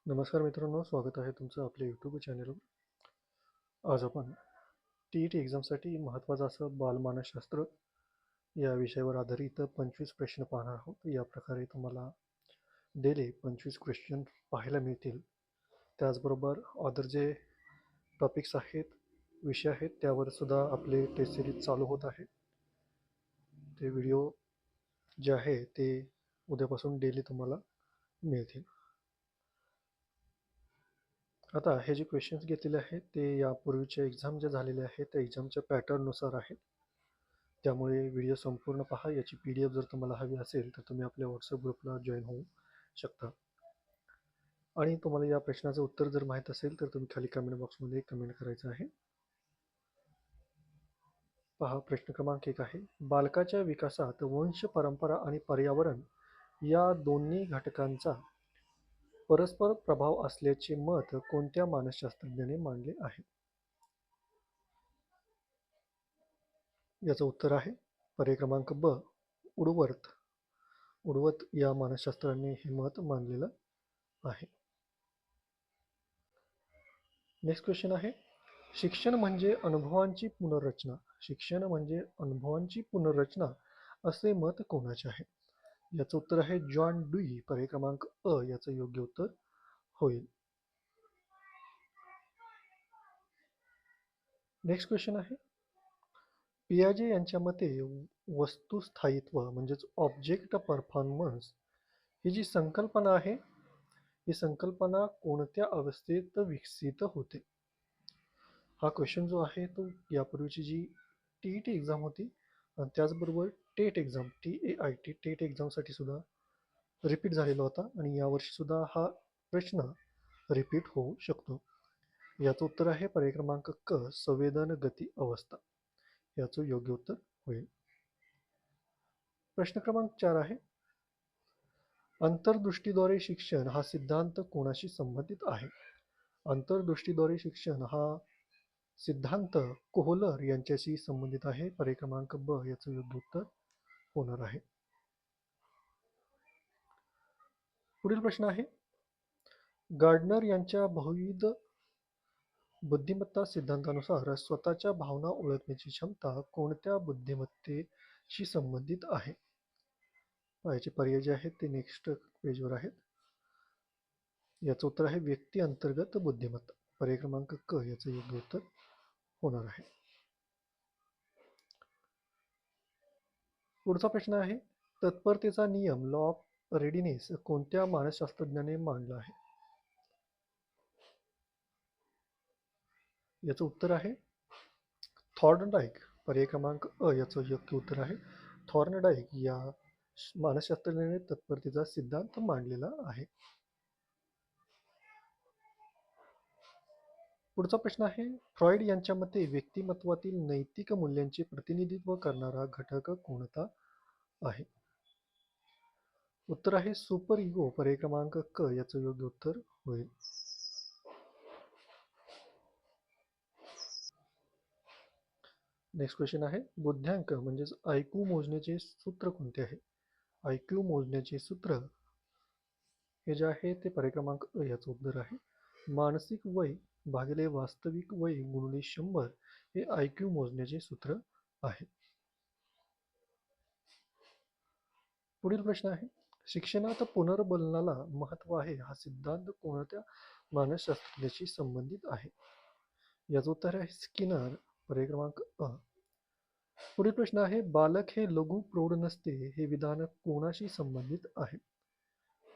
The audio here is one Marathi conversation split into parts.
नमस्कार मित्रांनो, स्वागत आहे तुमचं आपल्या यूट्यूब चॅनलवर. आज आपण TET एक्झामसाठी महत्त्वाचं असं बालमानसशास्त्र या विषयावर आधारित 25 प्रश्न पाहणार आहोत. या प्रकारे तुम्हाला डेली 25 क्वेश्चन पाहायला मिळतील. त्याचबरोबर अदर जे टॉपिक्स आहेत, विषय आहेत, त्यावर सुद्धा आपले टेस्ट सिरीज चालू होत आहे. ते व्हिडिओ जे आहे ते उद्यापासून डेली तुम्हाला मिळतील. आता हे जे क्वेश्चन्स घेतलेले आहेत ते यापूर्वीच्या एक्झाम ज्या झालेल्या आहेत त्या एक्झामच्या पॅटर्ननुसार आहेत. त्यामुळे व्हिडिओ संपूर्ण पहा. याची PDF जर तुम्हाला हवी असेल तर तुम्ही आपल्या व्हॉट्सअप ग्रुपला जॉईन होऊ शकता. आणि तुम्हाला या प्रश्नाचं उत्तर जर माहीत असेल तर तुम्ही खाली कमेंट बॉक्समध्ये कमेंट करायचं आहे. पहा, प्रश्न क्रमांक 1 आहे. बालकाच्या विकासात वंश परंपरा आणि पर्यावरण या दोन्ही घटकांचा परस्पर प्रभाव असल्याचे मत कोणत्या मानसशास्त्रज्ञाने मांडले आहे? याचं उत्तर आहे पर्याय क्रमांक ब, उडवर्थ. उडवर्थ या मानसशास्त्राने हे मत मांडलेलं आहे. नेक्स्ट क्वेश्चन आहे. शिक्षण म्हणजे अनुभवांची पुनर्रचना. शिक्षण म्हणजे अनुभवांची पुनर्रचना असे मत कोणाचे आहे? याचं उत्तर आहे जॉन ड्यूई. पर्याय क्रमांक अ याचं योग्य उत्तर होईल. नेक्स्ट क्वेश्चन आहे. पियाजे यांच्या मते वस्तुस्थायित्व म्हणजेच ऑब्जेक्ट परफॉर्मन्स ही जी संकल्पना आहे, ही संकल्पना कोणत्या अवस्थेत विकसित होते? हा क्वेश्चन जो आहे तो यापूर्वीची जी TET एक्झाम होती आणि त्याचबरोबर टेट एक्झाम TAIT टेट एक्झामसाठी सुद्धा रिपीट झालेला होता आणि यावर्षी सुद्धा हा प्रश्न रिपीट होऊ शकतो. याचं उत्तर आहे पर्याय क्रमांक क, संवेदन गती अवस्था. याचं योग्य उत्तर होईल. प्रश्न क्रमांक 4 आहे. अंतर्दृष्टीद्वारे शिक्षण हा सिद्धांत कोणाशी संबंधित आहे? अंतर्दृष्टीद्वारे शिक्षण हा सिद्धांत कोहलर यांच्याशी संबंधित आहे. पर्याय क्रमांक ब याचं योग्य उत्तर होणार आहे. पुढील प्रश्न आहे. गार्डनर यांच्या बहुविध बुद्धिमत्ता सिद्धांतानुसार स्वतःच्या भावना ओळखण्याची क्षमता कोणत्या बुद्धिमत्तेशी संबंधित आहे? याचे पर्याय जे आहेत ते नेक्स्ट पेजवर आहेत. याचं उत्तर आहे व्यक्ती अंतर्गत बुद्धिमत्ता. पर्याय क्रमांक क याचं योग्य उत्तर होणार आहे. पुढचा प्रश्न आहे. तत्परतेचा नियम लॉ ऑफ रेडिनेस कोणत्या मानसशास्त्रज्ञाने मांडला आहे? याचं उत्तर आहे थॉर्नडाईक. पर्याय क्रमांक अ याचं योग्य उत्तर आहे. थॉर्नडाईक या मानसशास्त्रज्ञाने तत्परतेचा सिद्धांत मांडलेला आहे. पुढचा प्रश्न आहे. फ्रॉइड यांच्या मते व्यक्तिमत्वातील नैतिक मूल्यांचे प्रतिनिधित्व करणारा घटक कोणता आहे? उत्तर आहे सुपर इगो. पर्याय क्रमांक क याचं योग्य उत्तर होईल. नेक्स्ट क्वेश्चन आहे. बुद्ध्यांक म्हणजेच IQ मोजण्याचे सूत्र कोणते आहे? IQ मोजण्याचे सूत्र हे जे आहे ते पर्याय क्रमांक अ याचं उत्तर आहे. मानसिक वय भागिले वास्तविक वय गुणिले 100 हे IQ मोजण्याचे सूत्र आहे. पुढील प्रश्न आहे. शिक्षणात पुनर्बलनाला महत्व आहे हा सिद्धांत कोणत्या मानसशास्त्रज्ञाशी संबंधित आहे? याचं उत्तर आहे स्किनर. पर्याय क्रमांक अ. पुढील प्रश्न आहे. बालक हे लघु प्रौढ नसते हे विधान कोणाशी संबंधित आहे?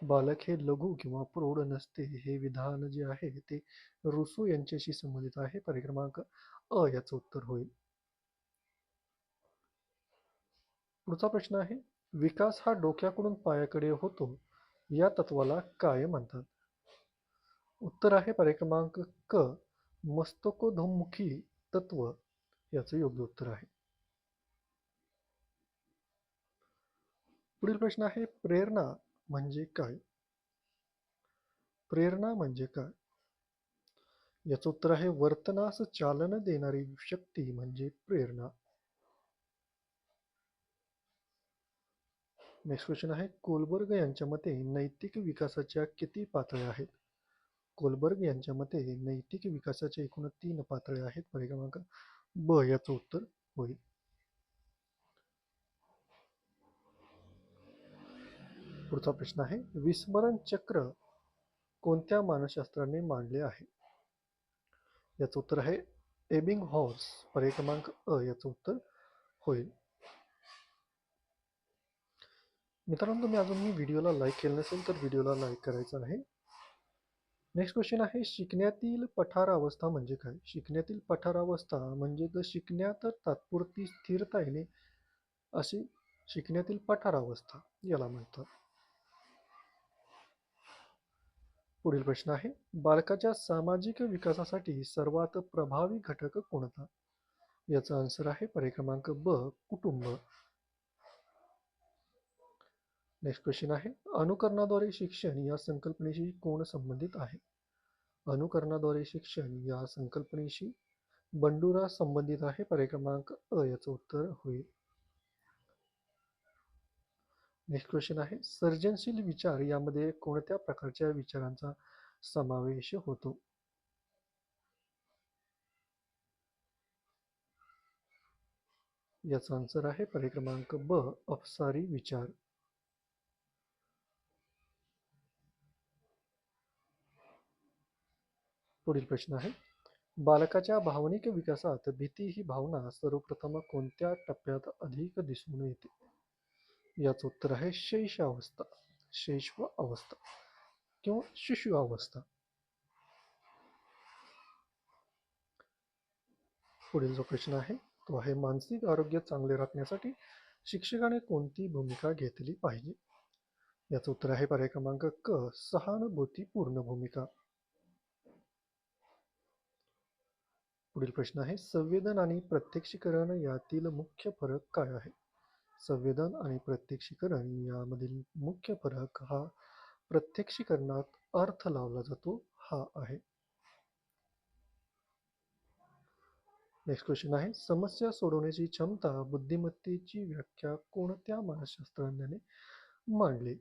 बालक हे लघु किंवा प्रौढ नसते हे विधान जे आहे ते रुसो यांच्याशी संबंधित आहे. पर्याय क्रमांक अ याचं उत्तर होईल. पुढचा प्रश्न आहे. विकास हा डोक्याकडून पायाकडे होतो या तत्वाला काय म्हणतात? उत्तर आहे पर्याय क्रमांक क, मस्तकोधोमुखी तत्व. याचं योग्य उत्तर आहे. पुढील प्रश्न आहे. प्रेरणा म्हणजे काय? प्रेरणा म्हणजे काय? याचं उत्तर आहे वर्तनास चालना देणारी शक्ती म्हणजे प्रेरणा. नेक्स्ट क्वेश्चन आहे. कोलबर्ग यांच्या मते नैतिक विकासाच्या किती पातळ्या आहेत? कोलबर्ग यांच्या मते नैतिक विकासाच्या एकूण 3 पातळ्या आहेत. पर्याय क्रमांक ब याचं उत्तर होईल. पुढचा प्रश्न आहे, विस्मरण चक्र कोणत्या मानसशास्त्राने मांडले आहे? याचं उत्तर आहे एबिंगहॉस. पर्याय क्रमांक अ याचं उत्तर होईल. मित्रांनो, तुम्ही अजूनही व्हिडिओला लाईक केलं नसेल तर व्हिडिओला लाईक करायचं आहे. नेक्स्ट क्वेश्चन आहे, शिकण्यातील पठारावस्था म्हणजे काय? शिकण्यातील पठारावस्था म्हणजे शिकण्यात तात्पुरती स्थिरता येणे अशी शिकण्यातील पठारावस्था याला म्हणतात. पुढील प्रश्न आहे, बालकाच्या सामाजिक विकासासाठी सर्वात प्रभावी घटक कोणता? याचा आन्सर आहे पर्याय क्रमांक ब कुटुंब. नेक्स्ट क्वेश्चन आहे, अनुकरणाद्वारे शिक्षण या संकल्पनेशी कोण संबंधित आहे? अनुकरणाद्वारे शिक्षण या संकल्पनेशी बंडुरा संबंधित आहे. पर्याय क्रमांक अ याचं उत्तर होईल. नेक्स्ट क्वेश्चन आहे, सर्जनशील विचार यामध्ये कोणत्या प्रकारच्या विचारांचा समावेश होतो? याचा आन्सर आहे पर्याय क्रमांक ब अफसारी विचार. पुढील प्रश्न आहे, बालकाच्या भावनिक विकासात भीती ही भावना सर्वप्रथम कोणत्या टप्प्यात अधिक दिसून येते? याचं उत्तर आहे शैशवावस्था, शैशव अवस्था किंवा शिशु अवस्था. पुढील जो प्रश्न आहे तो आहे, मानसिक आरोग्य चांगले राखण्यासाठी शिक्षकाने कोणती भूमिका घेतली पाहिजे? याचं उत्तर आहे पर्याय क्रमांक क सहानुभूतीपूर्ण भूमिका. पुढील प्रश्न आहे, संवेदन आणि प्रत्यक्षीकरण यातील मुख्य फरक काय आहे? संवेदन आणि प्रत्यक्षीकरण यामधील मुख्य फरक हा प्रत्यक्षीकरणात अर्थ लावला जातो हा आहे. नेक्स्ट क्वेश्चन आहे, समस्या सोडवण्याची क्षमता बुद्धिमत्तेची व्याख्या कोणत्या मानसशास्त्रज्ञाने मांडली?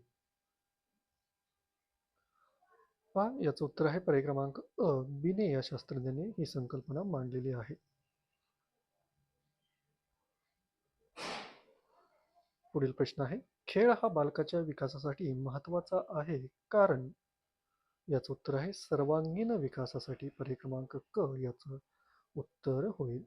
पहा, याचं उत्तर आहे पर्याय क्रमांक अ बिने या शास्त्रज्ञाने ही संकल्पना मांडलेली आहे. पुढील प्रश्न आहे, खेळ हा बालकाच्या विकासासाठी महत्वाचा आहे कारण? याचं उत्तर आहे सर्वांगीण विकासासाठी. पर्याय क्रमांक क याचं उत्तर होईल.